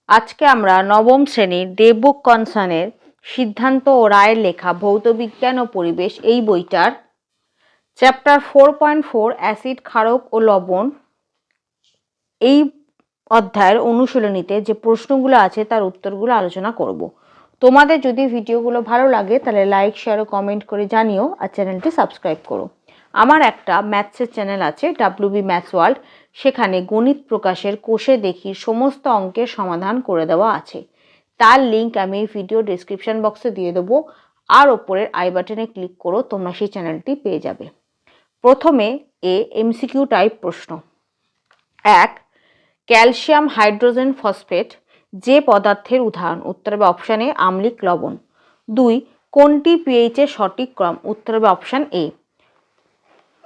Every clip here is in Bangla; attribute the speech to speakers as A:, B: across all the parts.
A: আজকে আমরা নবম শ্রেণীর দেববুক কনসার্নের সিদ্ধান্ত ও রায়ের লেখা ভৌতবিজ্ঞান ও পরিবেশ এই বইটার চ্যাপ্টার 4.4 অ্যাসিড, ক্ষারক ও লবণ এই অধ্যায়ের অনুশীলনীতে যে প্রশ্নগুলো আছে তার উত্তরগুলো আলোচনা করব। তোমাদের যদি ভিডিওগুলো ভালো লাগে তাহলে লাইক, শেয়ার ও কমেন্ট করে জানিও, আর চ্যানেলটি সাবস্ক্রাইব করো। আমার একটা ম্যাথসের চ্যানেল আছে, WB ম্যাথস ওয়ার্ল্ড। সেখানে গণিত প্রকাশের কোষে দেখি সমস্ত অঙ্কের সমাধান করে দেওয়া আছে। তার লিঙ্ক আমি এই ভিডিও ডেসক্রিপশন বক্সে দিয়ে দেবো, আর ওপরের আই বাটনে ক্লিক করো, তোমরা সেই চ্যানেলটি পেয়ে যাবে। প্রথমে MCQ টাইপ প্রশ্ন। 1. ক্যালসিয়াম হাইড্রোজেন ফসফেট যে পদার্থের উদাহরণ? উত্তর হবে অপশান এ আম্লিক লবণ। 2. কোনটি পিএইচ এর সঠিক ক্রম? উত্তর হবে অপশান এ।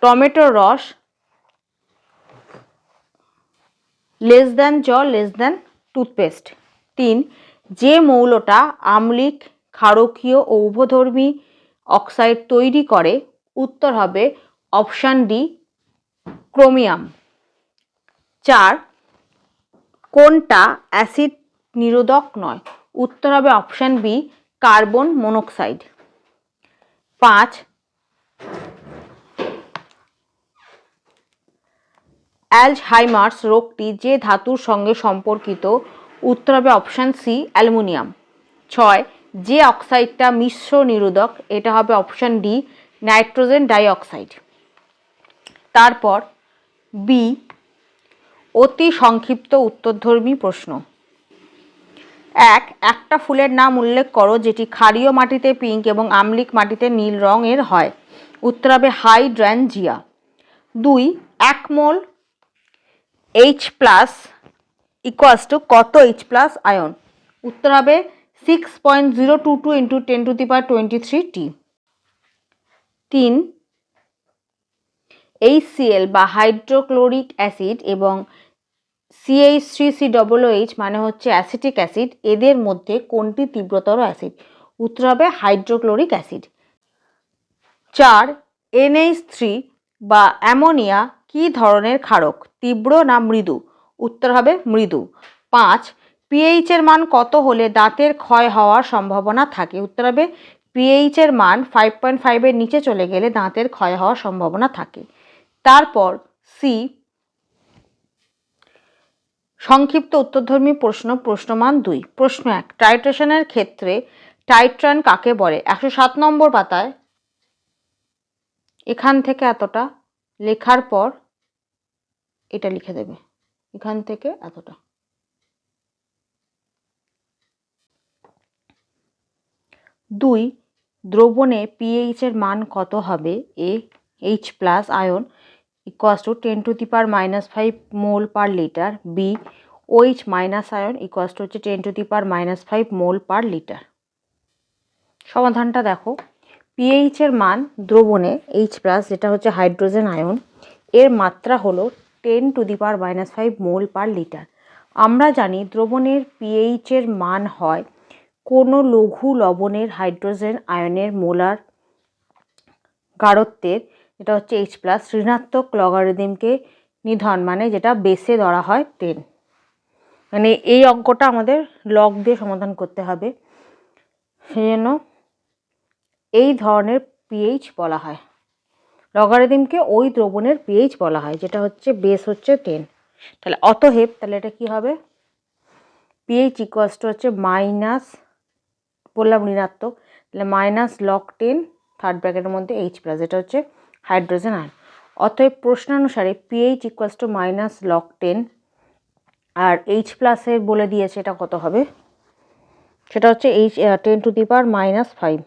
A: টমেটোর রস লেস দ্যান জল, লেস দ্যান টুথপেস্ট। 3. যে মৌলটা আম্লিক, ক্ষারকীয় ও উভধর্মী অক্সাইড তৈরি করে? উত্তর হবে অপশান ডি ক্রোমিয়াম। 4. কোনটা অ্যাসিড নিরোধক নয়? উত্তর হবে option B carbon monoxide. 5. Alzheimer's রোগটি যে ধাতুর সঙ্গে সম্পর্কিত? উত্তর হবে অপশান সি অ্যালুমিনিয়াম। 6. যে অক্সাইডটা মিশ্র নিরোধক? এটা হবে অপশান ডি নাইট্রোজেন ডাইঅক্সাইড। তারপর বি অতি সংক্ষিপ্ত উত্তরধর্মী প্রশ্ন। 1. একটা ফুলের নাম উল্লেখ করো যেটি ক্ষারীয় মাটিতে পিঙ্ক এবং আম্লিক মাটিতে নীল রঙের হয়। উত্তর হবে হাইড্রাঞ্জিয়া। 2. 1 মোল H+ কত H+ আয়ন? উত্তর হবে 6.022 × 10⁻23 T। 3. HCl বা হাইড্রোক্লোরিক অ্যাসিড এবং CH3COOH মানে হচ্ছে অ্যাসিটিক অ্যাসিড, এদের মধ্যে কোনটি তীব্রতর অ্যাসিড? উত্তর হবে হাইড্রোক্লোরিক অ্যাসিড। 4. NH3 বা অ্যামোনিয়া কি ধরনের ক্ষারক? তীব্র না মৃদু? উত্তর হবে মৃদু। 5. পিএইচ এর মান কত হলে দাঁতের ক্ষয় হওয়ার সম্ভাবনা থাকে? উত্তর হবে পিএইচ এর মান 5.5 এর নিচে চলে গেলে দাঁতের ক্ষয় হওয়ার সম্ভাবনা থাকে। তারপর সি সংক্ষিপ্ত উত্তরধর্মী প্রশ্ন, প্রশ্নমান 2। প্রশ্ন 1. টাইট্রেশনের ক্ষেত্রে টাইট্রান কাকে বলে? 107 নম্বর পাতায় এখান থেকে এতটা লেখার পর এটা লিখে দেবে, এখান থেকে এতটা। 2. দ্রবণে পিএইচ এর মান কত হবে? A H+ ion = 10⁻⁻5 mole per litre. B OH- ion = 10⁻⁻5 mole per litre. সমাধানটা দেখো। পিএইচ এর মান দ্রবণে H+ যেটা হচ্ছে হাইড্রোজেন আয়ন, এর মাত্রা হলো 10⁻⁻5 মোল পার লিটার। আমরা জানি দ্রবণের পিএইচ এর মান হয় কোনো লঘু লবণের হাইড্রোজেন আয়নের মোলার গাঢ়ত্বের, যেটা হচ্ছে H+, ঋণাত্মক লগারিদমকে নিধন মানে যেটা বেসে ধরা হয় 10। মানে এই অঙ্কটা আমাদের লগ দিয়ে সমাধান করতে হবে, সেই জন্য এই ধরনের পিএইচ বলা হয়, লগারিদমকে ওই দ্রবণের পিএইচ বলা হয়, যেটা হচ্ছে বেস হচ্ছে 10। তাহলে অতএব তাহলে এটা কি হবে? পিএইচ হচ্ছে মাইনাস, বললাম ঋণাত্মক, তাহলে -log10 থার্ড ব্র্যাকেটের মধ্যে H+, এটা হচ্ছে হাইড্রোজেন আয়ন। অতএব প্রশ্নানুসারে পিএইচ -log10 আর H+ এর বলে দিয়েছে এটা কত হবে, সেটা হচ্ছে 10⁻⁻5।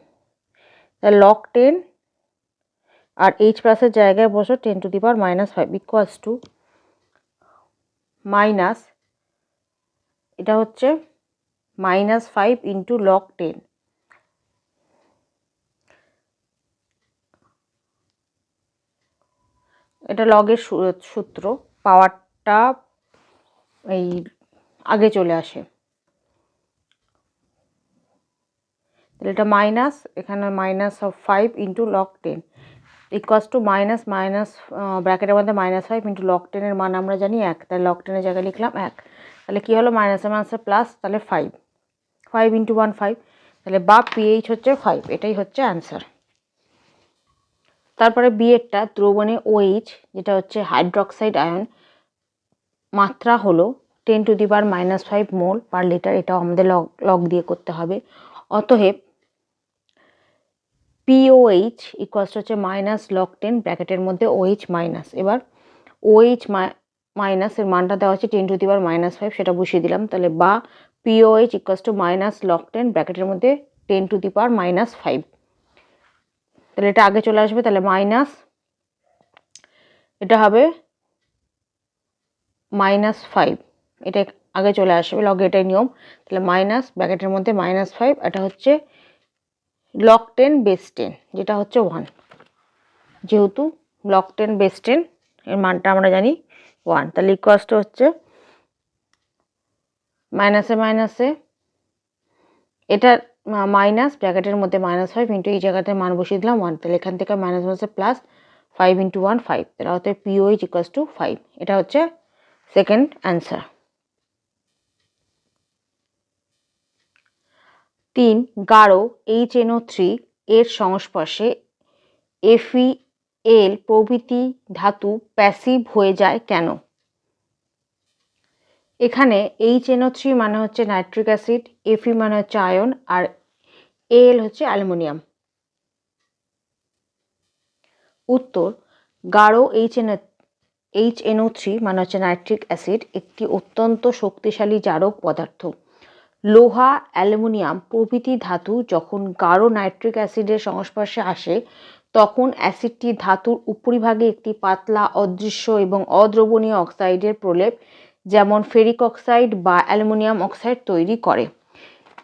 A: তাহলে log10 আর H+ এর জায়গায় বসো 10⁻⁻5 মাইনাস, এটা হচ্ছে -5 × log10। এটা লগের সূত্র, পাওয়ারটা এই আগে চলে আসে, তাহলে এটা মাইনাস, এখানে -5 × log10 = ব্র্যাকেটের মধ্যে -5 × log10 এর মান আমরা জানি 1, তাহলে log10 এর জায়গায় লিখলাম 1। তাহলে কী হলো মাইনাসে মাইনাসে প্লাস, তাহলে 5, 5 × 1 5, তাহলে বা পিএইচ হচ্ছে 5, এটাই হচ্ছে অ্যান্সার। তারপরে বিয়েরটা দ্রবণে OH যেটা হচ্ছে হাইড্রক্সাইড আয়ন মাত্রা হলো 10⁻⁻5 মোল পার লিটার, এটাও আমাদের লগ দিয়ে করতে হবে। অতএব POH হচ্ছে -log10 ব্র্যাকেটের মধ্যে OH মাইনাস। এবার OH মাইনাস এর মানটা দেওয়া হচ্ছে 10⁻⁻5, সেটা বসিয়ে দিলাম। তাহলে বা POH -log10 ব্র্যাকেটের মধ্যে 10⁻⁻5, তাহলে এটা আগে চলে আসবে, তাহলে মাইনাস, এটা হবে -5, এটা আগে চলে আসবে, লগে এটাই নিয়ম। তাহলে মাইনাস ব্র্যাকেটের মধ্যে -5, এটা হচ্ছে log10 বেস 10, যেটা হচ্ছে 1, যেহেতু log10 বেস 10 এর মানটা আমরা জানি 1, তাহলে ইকুয়ালসটা হচ্ছে মাইনাসে মাইনাসে এটা মাইনাস ব্র্যাকেটের মধ্যে -5 ইন্টু এই জায়গাতে মান বসিয়ে দিলাম 1, তাহলে এখান থেকে মাইনাস মাইনাসে প্লাস 5 × 1 5, তাহলে অর্থাৎ POH = 5, এটা হচ্ছে সেকেন্ড অ্যান্সার। 3 গাঢ় HNO3 এর সংস্পর্শে FeL প্রভৃতি ধাতু প্যাসিভ হয়ে যায় কেন? এখানে HNO3 মানে হচ্ছে নাইট্রিক অ্যাসিড, Fe মানে হচ্ছে আয়ন, আর Al হচ্ছে অ্যালুমিনিয়াম। উত্তর, গাঢ় HNO3 মানে হচ্ছে নাইট্রিক অ্যাসিড একটি অত্যন্ত শক্তিশালী জারক পদার্থ। লোহা, অ্যালুমিনিয়াম প্রভৃতি ধাতু যখন গাঢ় নাইট্রিক অ্যাসিডের সংস্পর্শে আসে তখন অ্যাসিডটি ধাতুর উপরিভাগে একটি পাতলা, অদৃশ্য এবং অদ্রবণীয় অক্সাইডের প্রলেপ যেমন ফেরিক অক্সাইড বা অ্যালুমিনিয়াম অক্সাইড তৈরি করে।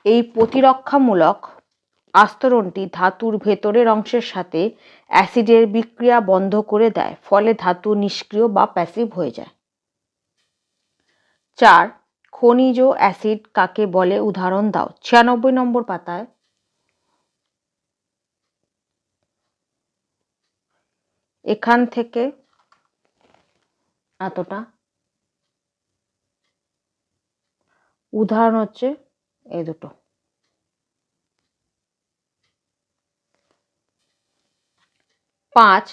A: এই প্রতিরক্ষামূলক আস্তরণটি ধাতুর ভেতরের অংশের সাথে অ্যাসিডের বিক্রিয়া বন্ধ করে দেয়, ফলে ধাতু নিষ্ক্রিয় বা প্যাসিভ হয়ে যায়। 4 খনিজ অ্যাসিড কাকে বলে উদাহরণ দাও। 96 নম্বর পাতায় এখান থেকে এতটা উদাহরণ হচ্ছে এই দুটো। 5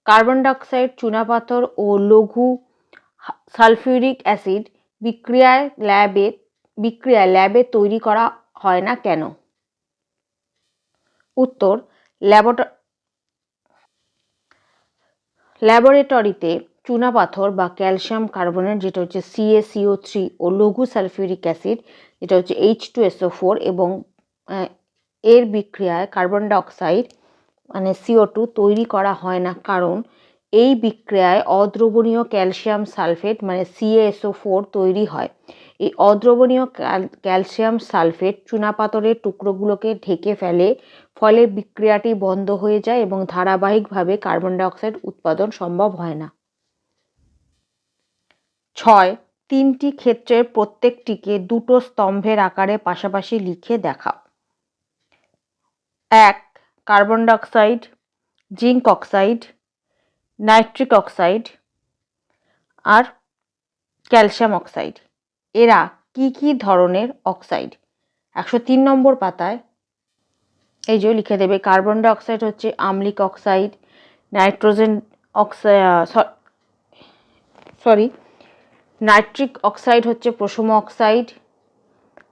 A: কার্বন ডাইঅক্সাইড, চুনাপাথর ও লঘু সালফিউরিক অ্যাসিড বিক্রিয়ায় ল্যাবে তৈরি করা হয় না কেন? উত্তর, ল্যাবরেটরিতে চুনাপাথর বা ক্যালসিয়াম কার্বনেট যেটা হচ্ছে CaCO3 ও লঘু সালফিউরিক অ্যাসিড যেটা হচ্ছে H2SO4 এবং এর বিক্রিয়ায় কার্বন ডাইঅক্সাইড মানে CO2 তৈরি করা হয় না, কারণ এই বিক্রিয়ায় অদ্রবণীয় ক্যালসিয়াম সালফেট মানে CaSO4 তৈরি হয়। এই অদ্রবণীয় ক্যালসিয়াম সালফেট চুনাপাথরের টুকরোগুলোকে ঢেকে ফেলে, ফলে বিক্রিয়াটি বন্ধ হয়ে যায় এবং ধারাবাহিকভাবে কার্বন ডাইঅক্সাইড উৎপাদন সম্ভব হয় না। 6 তিনটি ক্ষেত্রের প্রত্যেকটিকে দুটো স্তম্ভের আকারে পাশাপাশি লিখে দেখাও। 1 carbon dioxide, zinc oxide, nitric oxide আর ক্যালসিয়াম অক্সাইড, এরা কি কি ধরনের অক্সাইড? 103 নম্বর পাতায় এই যে লিখে দেবে কার্বন ডাইঅক্সাইড হচ্ছে আম্লিক অক্সাইড, নাইট্রিক অক্সাইড হচ্ছে প্রশম অক্সাইড,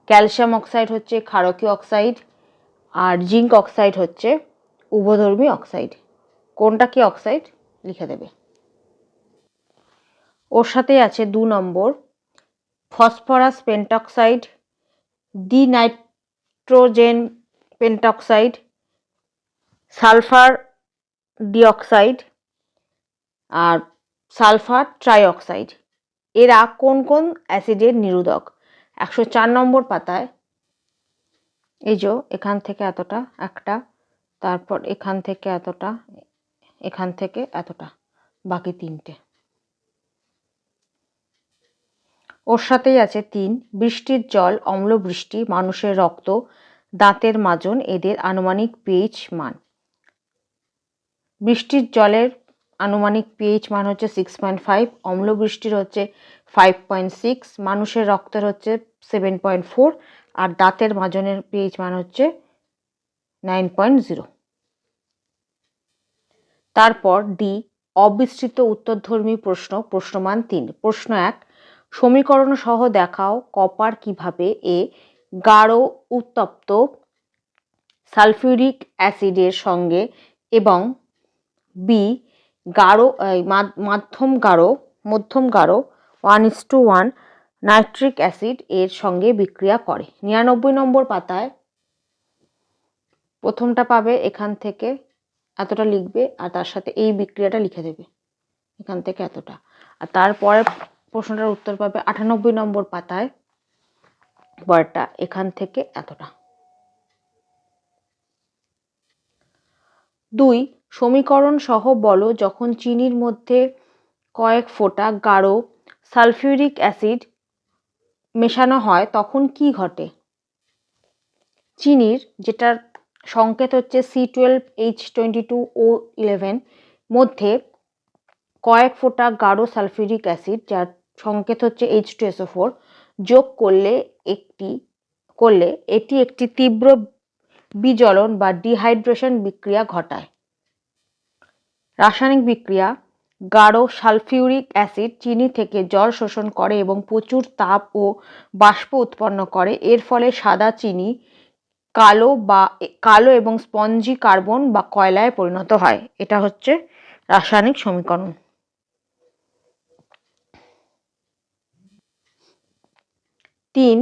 A: ক্যালসিয়াম অক্সাইড হচ্ছে ক্ষারকীয় অক্সাইড, আর জিঙ্ক অক্সাইড হচ্ছে উভধর্মী অক্সাইড। কোনটা কি অক্সাইড লিখে দেবে। ওর সাথে আছে 2 নম্বর ফসফরাস পেন্টক্সাইড, ডিনাইট্রোজেন পেন্টক্সাইড, সালফার ডিঅক্সাইড আর সালফার ট্রাইঅক্সাইড, এরা কোন কোন অ্যাসিডের নিরোধক? 104 নম্বর পাতায় এই যে এখান থেকে এতটা একটা, তারপর এখান থেকে এতটা, এখান থেকে এতটা, বাকি 3টে। ওর সাথেই আছে 3 বৃষ্টির জল, অম্লবৃষ্টি, মানুষের রক্ত, দাঁতের মাজন, এদের আনুমানিক পিএইচ মান। বৃষ্টির জলের আনুমানিক পিএইচ মান হচ্ছে 6.5, অম্লবৃষ্টির হচ্ছে 5.6, মানুষের রক্তের হচ্ছে 7.4, আর দাঁতের মাজনের পিএইচ মান হচ্ছে 9.0। তারপর ডি, অবিস্তৃত উত্তরধর্মী প্রশ্ন, প্রশ্নমান 3। প্রশ্ন 1, সমীকরণ সহ দেখাও কপার কিভাবে এ গাঢ় উত্তপ্ত সালফিউরিক অ্যাসিডের সঙ্গে এবং বি মধ্যম গাঢ় 1:1 নাইট্রিক অ্যাসিড এর সঙ্গে বিক্রিয়া করে। 99 নম্বর পাতায় প্রথমটা পাবে, এখান থেকে এতটা লিখবে আর তার সাথে এই বিক্রিয়াটা লিখে দেবে, এখান থেকে এতটা। আর তারপরে প্রশ্নটার উত্তর পাবে 98 নম্বর পাতায়, পরেরটা এখান থেকে এতটা। 2, সমীকরণ সহ বলো যখন চিনির মধ্যে কয়েক ফোঁটা গাঢ় সালফিউরিক অ্যাসিড মেশানো হয় তখন কি ঘটে? চিনির, যেটার সংকেত হচ্ছে C12H22O11, মধ্যে কয়েক ফোঁটা গাঢ় সালফিউরিক অ্যাসিড, যার সংকেত হচ্ছে H2SO4, যোগ করলে এটি একটি তীব্র বিজলন বা ডিহাইড্রেশন বিক্রিয়া ঘটায়। রাসায়নিক বিক্রিয়া, গাঢ় সালফিউরিক অ্যাসিড চিনি থেকে জল শোষণ করে এবং প্রচুর তাপ ও বাষ্প উৎপন্ন করে। এর ফলে সাদা চিনি কালো এবং স্পঞ্জি কার্বন বা কয়লায় পরিণত হয়। এটা হচ্ছে রাসায়নিক সমীকরণ। 3,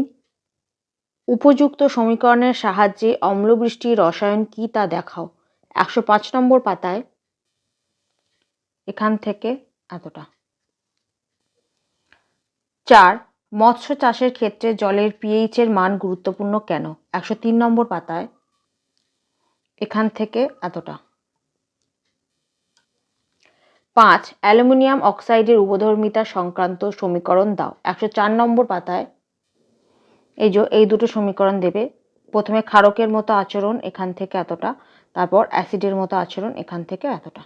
A: উপযুক্ত সমীকরণের সাহায্যে অম্লবৃষ্টির রসায়ন কি তা দেখাও। 105 নম্বর পাতায়, এখান থেকে এতটা। 4, মৎস্য চাষের ক্ষেত্রে জলের পিএইচ এর মান গুরুত্বপূর্ণ কেন? 103 নম্বর পাতায়, এখান থেকে এতটা। 5, অ্যালুমিনিয়াম অক্সাইডের উভধর্মিতা সংক্রান্ত সমীকরণ দাও। 104 নম্বর পাতায় এই দুটো সমীকরণ দেবে। প্রথমে ক্ষারকের মতো আচরণ, এখান থেকে এতটা, তারপর অ্যাসিডের মতো আচরণ, এখান থেকে এতটা।